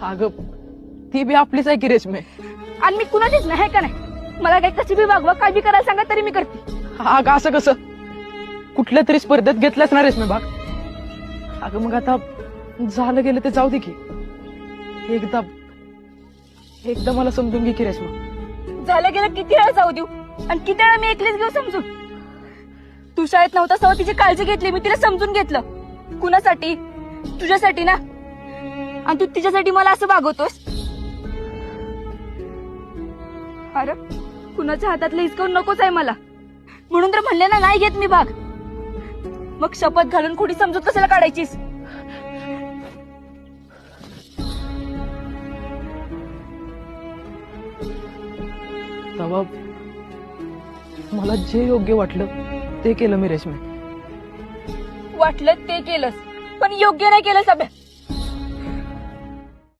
अगं ती बी आपलीच आहे की रेशमे. आणि मी कुणाचीच नाही का नाही. मला काही कशी बी वागवा काय बी करायला सांगा तरी मी करते. अगं असं कसं, कुठल्या तरी स्पर्धेत घेतलाच ना रेशमे भाग. अगं मग आता झालं गेलं ते जाऊ दे की. एकदा एकदा मला समजून घे की रेशमा. झालं गेलं किती वेळा जाऊ देऊ आणि किती वेळा मी एकलीच घेऊ समजून. तू शाळेत नव्हता तेव्हा तिची काळजी घेतली, मी तिला समजून घेतलं. कुणासाठी? तुझ्यासाठी ना. आणि तू तिच्यासाठी मला असं वागवतोस. अरे कुणाच्या हातातलं हिसकावून नकोच आहे मला. म्हणून तर म्हणले ना नाही घेत मी भाग. मग शपथ घालून खोडी समजूत कशाला काढायचीस? तेव्हा मला जे योग्य वाटलं ते केलं मी रेशमे. वाटलं ते केलंस पण योग्य नाही केलंस अभ्या.